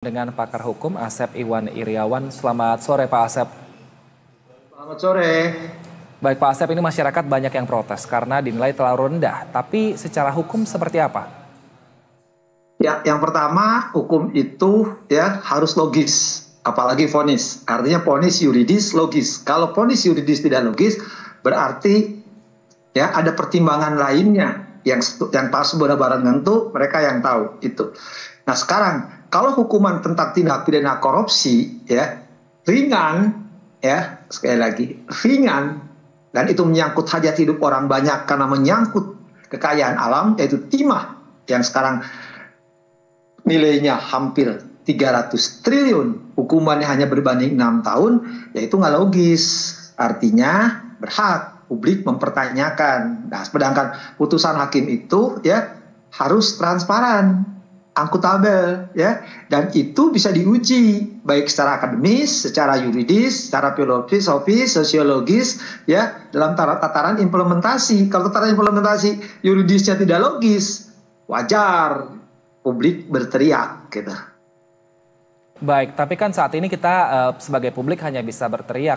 Dengan pakar hukum Asep Iwan Iriawan. Selamat sore Pak Asep. Selamat sore. Baik Pak Asep, ini masyarakat banyak yang protes karena dinilai terlalu rendah. Tapi secara hukum seperti apa? Ya, yang pertama hukum itu ya harus logis, apalagi vonis. Artinya vonis yuridis logis. Kalau vonis yuridis tidak logis, berarti ya ada pertimbangan lainnya yang pas barang tentu mereka yang tahu itu. Nah sekarang kalau hukuman tentang tindak pidana korupsi ya ringan, ya sekali lagi ringan, dan itu menyangkut hajat hidup orang banyak karena menyangkut kekayaan alam, yaitu timah yang sekarang nilainya hampir 300 triliun, hukumannya hanya berbanding 6 tahun, yaitu nggak logis. Artinya berhak publik mempertanyakan. Nah, sedangkan putusan hakim itu ya harus transparan, akuntabel, ya, dan itu bisa diuji baik secara akademis, secara yuridis, secara filosofis, sosiologis, ya, dalam tataran implementasi. Kalau tataran implementasi yuridisnya tidak logis, wajar publik berteriak, gitu. Baik, tapi kan saat ini kita sebagai publik hanya bisa berteriak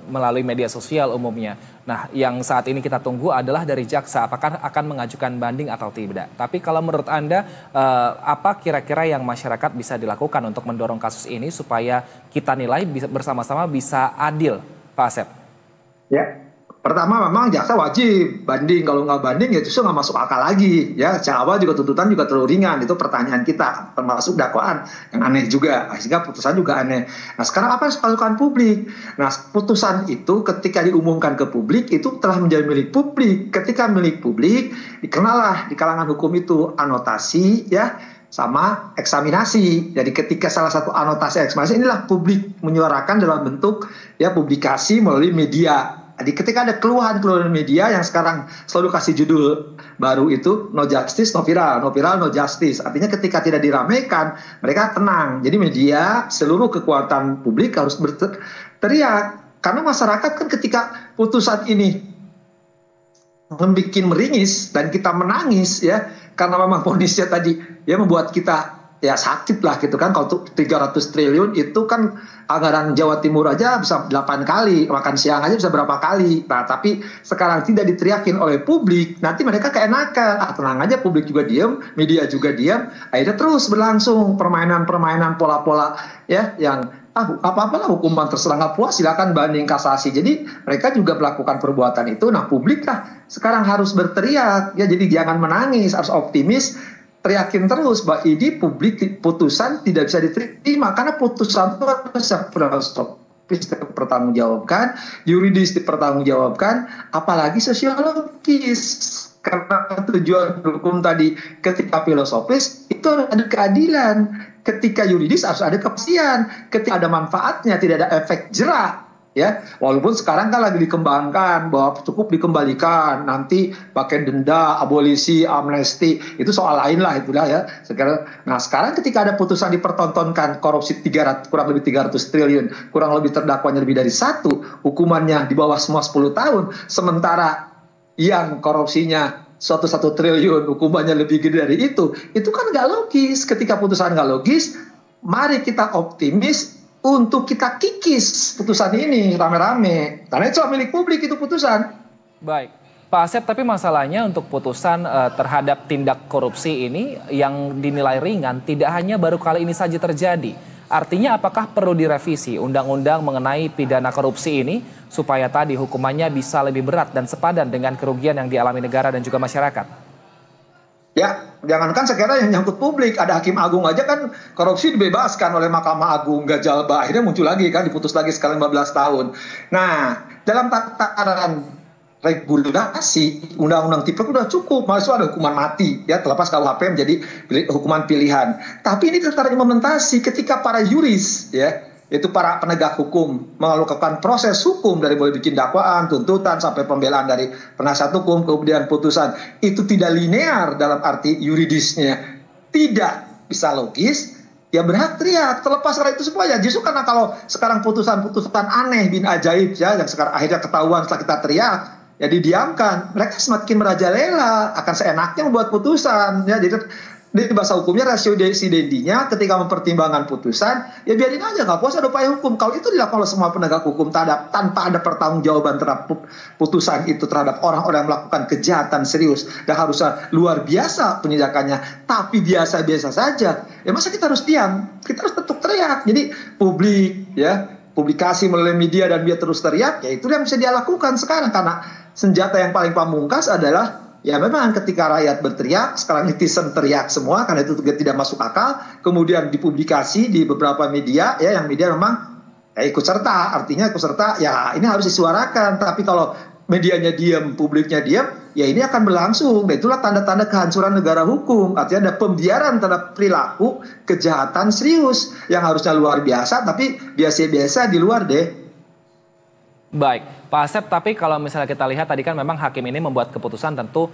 melalui media sosial umumnya. Nah, yang saat ini kita tunggu adalah dari jaksa, apakah akan mengajukan banding atau tidak. Tapi kalau menurut Anda, apa kira-kira yang masyarakat bisa dilakukan untuk mendorong kasus ini supaya kita nilai bersama-sama bisa adil, Pak Asep? Ya. Pertama memang jaksa wajib banding, kalau nggak banding ya justru nggak masuk akal lagi. Ya, sejak awal juga tuntutan juga terlalu ringan, itu pertanyaan kita, termasuk dakwaan yang aneh juga, sehingga putusan juga aneh. Nah sekarang apa yang harus dilakukan publik? Nah putusan itu ketika diumumkan ke publik itu telah menjadi milik publik. Ketika milik publik, dikenallah di kalangan hukum itu anotasi ya sama eksaminasi. Jadi ketika salah satu anotasi eksaminasi inilah publik menyuarakan dalam bentuk ya publikasi melalui media. Jadi ketika ada keluhan-keluhan media yang sekarang selalu kasih judul baru itu no justice, no viral, no viral, no justice. Artinya ketika tidak diramaikan, mereka tenang. Jadi media, seluruh kekuatan publik harus berteriak. Karena masyarakat kan ketika putusan ini membuat meringis dan kita menangis ya, karena memang kondisinya tadi ya membuat kita ya sakit lah gitu kan. Kalau 300 triliun itu kan anggaran Jawa Timur aja bisa 8 kali, makan siang aja bisa berapa kali. Nah tapi sekarang tidak diteriakin oleh publik, nanti mereka keenakan, tenang aja, publik juga diam, media juga diam, akhirnya terus berlangsung permainan-permainan pola-pola ya yang apa-apalah hukuman terserah, nggak puas silakan banding kasasi. Jadi mereka juga melakukan perbuatan itu. Nah publik lah sekarang harus berteriak ya, jadi jangan menangis, harus optimis, teriakin terus bahwa ini publik putusan tidak bisa diterima karena putusan itu harus filosofis dipertanggungjawabkan, yuridis dipertanggungjawabkan, apalagi sosiologis. Karena tujuan hukum tadi ketika filosofis itu ada keadilan, ketika yuridis harus ada kepastian, ketika ada manfaatnya tidak ada efek jerak. Ya, walaupun sekarang kan lagi dikembangkan bahwa cukup dikembalikan, nanti pakai denda, abolisi, amnesti, itu soal lain lah itulah ya. Sekarang ketika ada putusan dipertontonkan korupsi kurang lebih 300 triliun, kurang lebih terdakwanya lebih dari 1, hukumannya di bawah semua 10 tahun, sementara yang korupsinya 1 triliun hukumannya lebih gede dari itu kan nggak logis. Ketika putusan nggak logis, mari kita optimis untuk kita kikis putusan ini rame-rame. Karena itu milik publik itu putusan. Baik, Pak Asep, tapi masalahnya untuk putusan terhadap tindak korupsi ini yang dinilai ringan tidak hanya baru kali ini saja terjadi. Artinya apakah perlu direvisi undang-undang mengenai pidana korupsi ini supaya tadi hukumannya bisa lebih berat dan sepadan dengan kerugian yang dialami negara dan juga masyarakat? Ya, jangankan sekarang yang nyangkut publik, ada hakim agung aja kan korupsi dibebaskan oleh Mahkamah Agung, Gajalba, akhirnya muncul lagi kan, diputus lagi sekali 15 tahun. Nah, dalam tataran regulasi undang-undang tipek udah cukup, maksudnya ada hukuman mati ya, terlepas KUHP menjadi hukuman pilihan. Tapi ini tataran implementasi ketika para yuris ya, itu para penegak hukum melakukan proses hukum dari mulai bikin dakwaan, tuntutan sampai pembelaan dari penasihat hukum, kemudian putusan, itu tidak linear dalam arti yuridisnya, tidak bisa logis, ya berhak teriak. Terlepas dari itu semua ya justru karena kalau sekarang putusan-putusan aneh bin ajaib ya yang sekarang akhirnya ketahuan setelah kita teriak, ya didiamkan, mereka semakin merajalela, akan seenaknya membuat putusan ya. Jadi di bahasa hukumnya ratio desidendi-nya ketika mempertimbangkan putusan, ya biarin aja, nggak puas ada upaya hukum. Kalau itu dilakukan oleh semua penegak hukum tanpa ada pertanggungjawaban terhadap putusan itu terhadap orang-orang yang melakukan kejahatan serius dan harusnya luar biasa penindakannya, tapi biasa-biasa saja, ya masa kita harus diam? Kita harus tetap teriak. Jadi publik, ya, publikasi melalui media dan dia terus teriak, ya itu yang bisa dia lakukan sekarang, karena senjata yang paling pamungkas adalah ya memang ketika rakyat berteriak, sekarang netizen teriak semua karena itu tidak masuk akal, kemudian dipublikasi di beberapa media, ya yang media memang ya ikut serta, artinya ikut serta, ya ini harus disuarakan. Tapi kalau medianya diam, publiknya diam, ya ini akan berlangsung. Dan itulah tanda-tanda kehancuran negara hukum. Artinya ada pembiaran terhadap perilaku kejahatan serius yang harusnya luar biasa, tapi biasa-biasa di luar deh. Baik, Pak Asep, tapi kalau misalnya kita lihat tadi kan memang hakim ini membuat keputusan tentu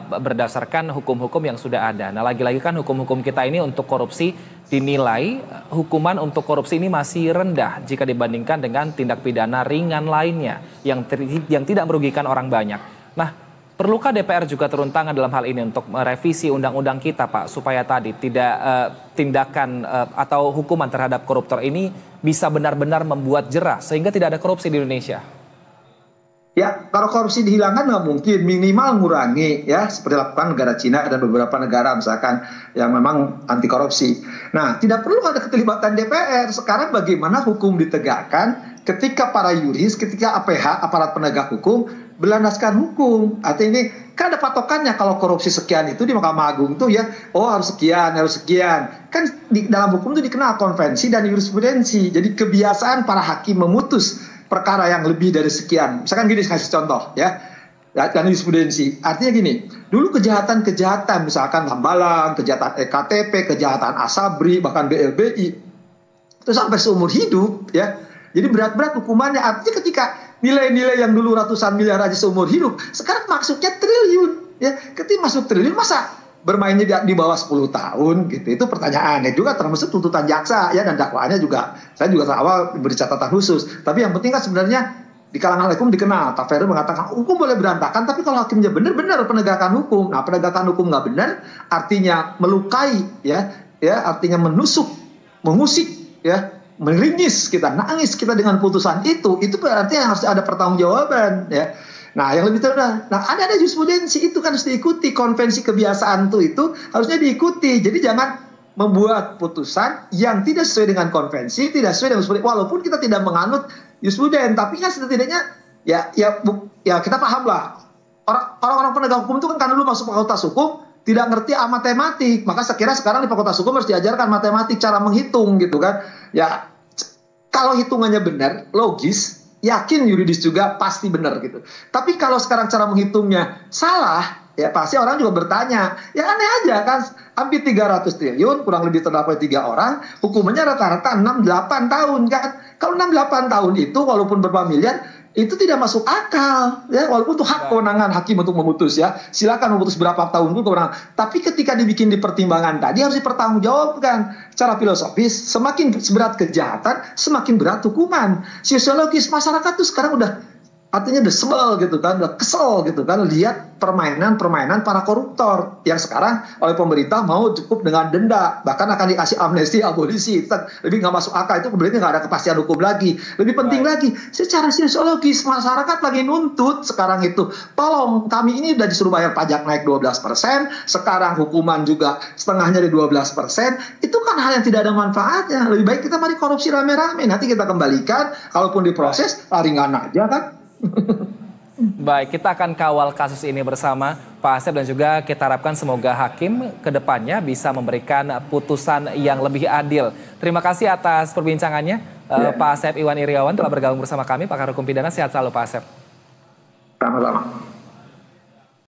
berdasarkan hukum-hukum yang sudah ada. Nah, lagi-lagi kan hukum-hukum kita ini untuk korupsi dinilai hukuman untuk korupsi ini masih rendah jika dibandingkan dengan tindak pidana ringan lainnya yang tidak merugikan orang banyak. Nah, perlukah DPR juga turun tangan dalam hal ini untuk merevisi undang-undang kita, Pak, supaya tadi tidak tindakan atau hukuman terhadap koruptor ini bisa benar-benar membuat jerah sehingga tidak ada korupsi di Indonesia? Ya, kalau korupsi dihilangkan nggak mungkin, minimal mengurangi, ya seperti lakukan negara Cina dan beberapa negara misalkan yang memang anti korupsi. Nah, tidak perlu ada keterlibatan DPR. Sekarang bagaimana hukum ditegakkan ketika para yuris, ketika APH, aparat penegak hukum, berlandaskan hukum. Artinya ini kan ada patokannya, kalau korupsi sekian itu di Mahkamah Agung tuh ya, oh harus sekian, harus sekian. Kan di dalam hukum itu dikenal konvensi dan jurisprudensi. Jadi kebiasaan para hakim memutus perkara yang lebih dari sekian. Misalkan gini, kasih contoh ya. Dan jurisprudensi. Artinya gini, dulu kejahatan-kejahatan misalkan Hambalang, kejahatan EKTP, kejahatan Asabri, bahkan BLBI itu sampai seumur hidup ya. Jadi berat-berat hukumannya. Artinya ketika nilai-nilai yang dulu ratusan miliar aja seumur hidup, sekarang masuknya triliun. Ya, ketika masuk triliun, masa bermainnya di bawah 10 tahun gitu? Itu pertanyaannya juga, termasuk tuntutan jaksa ya, dan dakwaannya juga. Saya juga awal beri catatan khusus. Tapi yang penting kan sebenarnya di kalangan hukum dikenal. Taveru mengatakan hukum boleh berantakan, tapi kalau hakimnya benar-benar penegakan hukum. Nah, penegakan hukum nggak benar, artinya melukai, ya, artinya menusuk, mengusik, ya, meringis kita, nangis kita dengan putusan itu berarti harus ada pertanggungjawaban, ya. Nah, yang lebih terkenal, nah ada jurisprudensi itu kan harus diikuti, konvensi kebiasaan itu harusnya diikuti. Jadi jangan membuat putusan yang tidak sesuai dengan konvensi, tidak sesuai dengan jurisprudensi. Walaupun kita tidak menganut jurisprudensi, tapi kan setidaknya ya kita paham lah. Orang-orang penegak hukum itu kan karena dulu masuk fakultas hukum tidak ngerti matematik, maka saya kira sekarang di fakultas hukum harus diajarkan matematik, cara menghitung gitu kan. Ya kalau hitungannya benar, logis, yakin yuridis juga pasti benar gitu. Tapi kalau sekarang cara menghitungnya salah, ya pasti orang juga bertanya. Ya aneh aja kan, hampir 300 triliun, kurang lebih terdapat 3 orang, hukumannya rata-rata 6-8 tahun kan. Kalau 6-8 tahun itu walaupun berapa miliar, itu tidak masuk akal, ya, walaupun itu hak kewenangan hakim untuk memutus, ya, silakan memutus berapa tahun itu kewenangan. Tapi ketika dibikin di pertimbangan tadi harus dipertanggungjawabkan secara filosofis. Semakin berat kejahatan, semakin berat hukuman. Sosiologis masyarakat tuh sekarang udah artinya udah sebel gitu kan, udah kesel gitu kan, lihat permainan para koruptor yang sekarang oleh pemerintah mau cukup dengan denda, bahkan akan dikasih amnesti, abolisi, lebih nggak masuk akal. Itu berarti nggak ada kepastian hukum lagi. Lebih penting lagi, secara sosiologis masyarakat lagi nuntut sekarang itu, tolong kami ini udah disuruh bayar pajak naik 12%, sekarang hukuman juga setengahnya di 12%, itu kan hal yang tidak ada manfaatnya. Lebih baik kita mari korupsi rame-rame, nanti kita kembalikan, kalaupun diproses ringan aja kan. Baik, kita akan kawal kasus ini bersama Pak Asep, dan juga kita harapkan semoga hakim kedepannya bisa memberikan putusan yang lebih adil. Terima kasih atas perbincangannya, Pak Asep Iwan Iriawan telah bergabung bersama kami, pakar hukum pidana. Sehat selalu Pak Asep. Sama-sama.